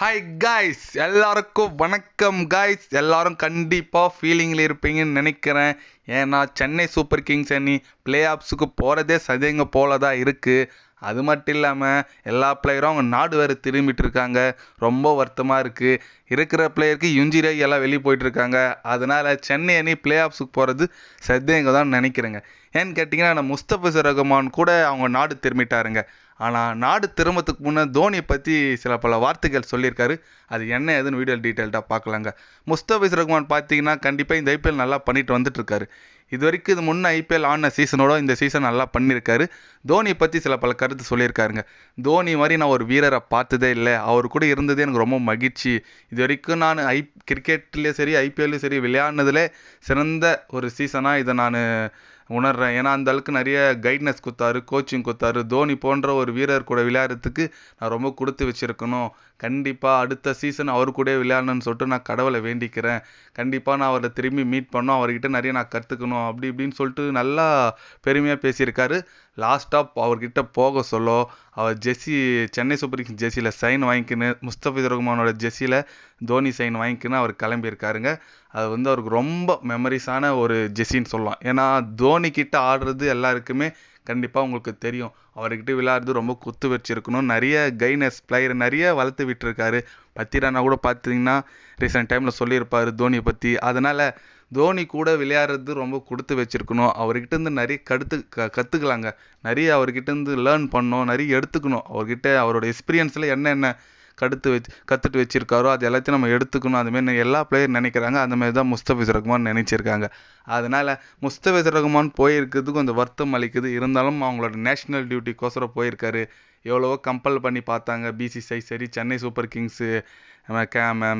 Hi guys, எல்லாருக்கும் வணக்கம் guys. எல்லாரும் கண்டிப்பாக ஃபீலிங்கில் இருப்பீங்கன்னு நினைக்கிறேன். ஏன்னா சென்னை சூப்பர் கிங்ஸ் அணி பிளே ஆஃப்ஸுக்கு போகிறதே சதேங்க போல தான் இருக்குது. அது மட்டும் இல்லாமல் எல்லா பிளேயரும் அவங்க நாடு வேறு திரும்பிட்டு இருக்காங்க. ரொம்ப வருத்தமாக இருக்குது. இருக்கிற பிளேயருக்கு இன்ஜுரி எல்லாம் வெளியே போயிட்டுருக்காங்க. அதனால் சென்னை அணி பிளே ஆஃப்ஸுக்கு போகிறது சதேங்க தான் நினைக்கிறேங்க. ஏன்னு கேட்டிங்கன்னா, நான் முஸ்தபிசர் ரஹ்மான் கூட அவங்க நாடு திரும்பிட்டாருங்க. ஆனால் நாடு திரும்பத்துக்கு முன்னே தோனியை பற்றி சில பல வார்த்தைகள் சொல்லியிருக்காரு. அது என்ன ஏதுன்னு வீடியோ டீட்டெயில்டாக பார்க்கலாங்க. முஸ்தபிசர் ரஹ்மான் பார்த்தீங்கன்னா கண்டிப்பாக இந்த ஐபிஎல் நல்லா பண்ணிட்டு வந்துட்டுருக்காரு. இது வரைக்கும் இது முன்னே ஐபிஎல் ஆன சீசனோட இந்த சீசன் நல்லா பண்ணியிருக்காரு. தோனியை பற்றி சில பல கருத்து சொல்லியிருக்காருங்க. தோனி மாதிரி நான் ஒரு வீரரை பார்த்ததே இல்லை, அவர் கூட இருந்ததே எனக்கு ரொம்ப மகிழ்ச்சி. இது வரைக்கும் நான் கிரிக்கெட்லேயும் சரி ஐபிஎல்லையும் சரி விளையாடினதுலே சிறந்த ஒரு சீசனாக இதை நான் உணர்றேன். ஏன்னா அந்த அளவுக்கு நிறைய கைட்னஸ் கொடுத்தாரு, கோச்சிங் கொடுத்தாரு. தோனி போன்ற ஒரு வீரர் கூட விளையாடுறதுக்கு நான் ரொம்ப கொடுத்து வச்சுருக்கணும். கண்டிப்பாக அடுத்த சீசன் அவர் கூட விளையாடணும்னு சொல்லிட்டு நான் கடவுளை வேண்டிக்கிறேன். கண்டிப்பாக நான் அவரை திரும்பி மீட் பண்ணோம், அவர்கிட்ட நிறைய நான் கற்றுக்கணும் அப்படி இப்படின்னு சொல்லிட்டு நல்லா பெருமையாக பேசியிருக்காரு. லாஸ்ட்டாக அவர்கிட்ட போக சொல்ல அவர் சென்னை சூப்பர் கிங்ஸ் ஜெர்சியில் சைன் வாங்கிக்கின்னு, முஸ்தபிசர் ரஹ்மானோட ஜெர்சியில் தோனி சைன் வாங்கிக்கின்னு அவர் கிளம்பியிருக்காருங்க. அது அவருக்கு ரொம்ப மெமரிஸான ஒரு ஜெர்சின்னு சொல்லலாம். ஏன்னா தோனி கிட்ட ஆடுறது எல்லாருக்குமே கண்டிப்பாக உங்களுக்கு தெரியும். அவர்கிட்ட விளையாடுறது ரொம்ப குத்து வச்சிருக்கணும். நிறைய கைனஸ் பிளேயர் நிறைய வளர்த்து விட்டுருக்காரு. பத்திரானா கூட பார்த்தீங்கன்னா ரீசெண்ட் டைமில் சொல்லியிருப்பார் தோனியை பற்றி. அதனால் தோனி கூட விளையாடுறது ரொம்ப கொடுத்து வச்சுருக்கணும். அவர்கிட்டேருந்து நிறைய கற்றுக்கலாங்க. நிறைய அவர்கிட்டேருந்து லேர்ன் பண்ணணும், நிறைய எடுத்துக்கணும். அவர்கிட்ட அவரோட எக்ஸ்பீரியன்ஸில் என்னென்ன கற்றுட்டு வச்சுருக்காரோ அது எல்லாத்தையும் நம்ம எடுத்துக்கணும். அதுமாரி எல்லா பிளேயர் நினைக்கிறாங்க. அந்தமாரி தான் முஸ்தபிசர் ரஹ்மான் நினச்சிருக்காங்க. அதனால் முஸ்தபிசர் ரஹ்மான் போயிருக்கிறதுக்கு கொஞ்சம் வருத்தம் அளிக்குது. இருந்தாலும் அவங்களோட நேஷ்னல் டியூட்டிக்கோசரம் போயிருக்காரு. எவ்வளவோ கம்பல் பண்ணி பார்த்தாங்க பிசிசிஐ சரி, சென்னை சூப்பர் கிங்ஸு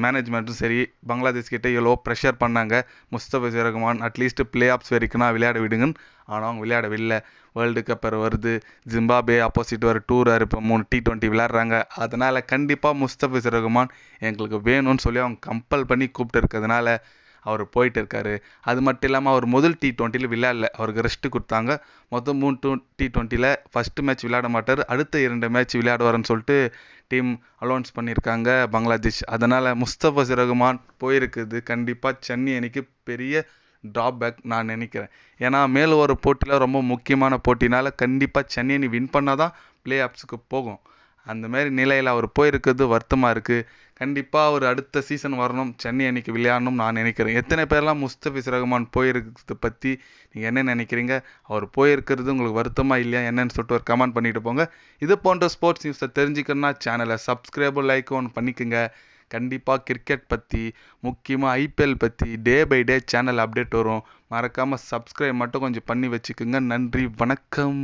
மேனேஜ்மெண்ட்டும் சரி, பங்களாதேஷ் கிட்டே எவ்வளோ ப்ரெஷர் பண்ணாங்க. Mustafizur Rahman at least play of வரைக்கும் நான் விளையாட விடுங்கன்னு. ஆனால் அவங்க விளையாடவில்லை. வேர்ல்டு கப் வருது, ஜிம்பாபே ஆப்போசிட் வர டூர் இப்போ 3 T20 விளையாடுறாங்க. அதனால் கண்டிப்பாக முஸ்தபிசர் ரஹ்மான் எங்களுக்கு வேணும்னு சொல்லி அவங்க கம்பல் பண்ணி கூப்பிட்டு இருக்கிறதுனால அவர் போயிட்டு இருக்காரு. அது மட்டும் இல்லாமல் அவர் முதல் T20 விளையாடல, அவருக்கு ரெஸ்ட்டு கொடுத்தாங்க. மொத்தம் 3 T20 ஃபஸ்ட்டு மேட்ச் விளையாட மாட்டார், அடுத்த 2 மேட்ச் விளையாடுவார்னு சொல்லிட்டு டீம் அலௌன்ஸ் பண்ணியிருக்காங்க பங்களாதேஷ். அதனால் முஸ்தபிசர் ரஹ்மான் போயிருக்குது கண்டிப்பாக சென்னை அணிக்கு பெரிய ட்ராபேக் நான் நினைக்கிறேன். ஏன்னா மேல் ஒரு போட்டியில் ரொம்ப முக்கியமான போட்டினால கண்டிப்பாக சென்னை அணி வின் பண்ணால் தான் பிளே ஆஃப்ஸுக்கு போகும். அந்தமாரி நிலையில் அவர் போயிருக்கிறது வருத்தமாக இருக்குது. கண்டிப்பாக அவர் அடுத்த சீசன் வரணும், சென்னை அணிக்கு விளையாடணும் நான் நினைக்கிறேன். எத்தனை பேர்லாம் முஸ்தபிசர் ரஹ்மான் போயிருக்கிறத பற்றி நீங்கள் என்ன நினைக்கிறீங்க? அவர் போயிருக்கிறது உங்களுக்கு வருத்தமாக இல்லையா என்னன்னு சொல்லிட்டு ஒரு கமெண்ட் பண்ணிட்டு போங்க. இது போன்ற ஸ்போர்ட்ஸ் நியூஸை தெரிஞ்சுக்கணுன்னா சேனலை சப்ஸ்கிரைபும் லைக்கும் பண்ணிக்கோங்க. கண்டிப்பாக கிரிக்கெட் பற்றி, முக்கியமாக ஐபிஎல் பற்றி day by day channel update வரும். மறக்காமல் சப்ஸ்கிரைப் மட்டும் கொஞ்சம் பண்ணி வச்சுக்கோங்க. நன்றி, வணக்கம்.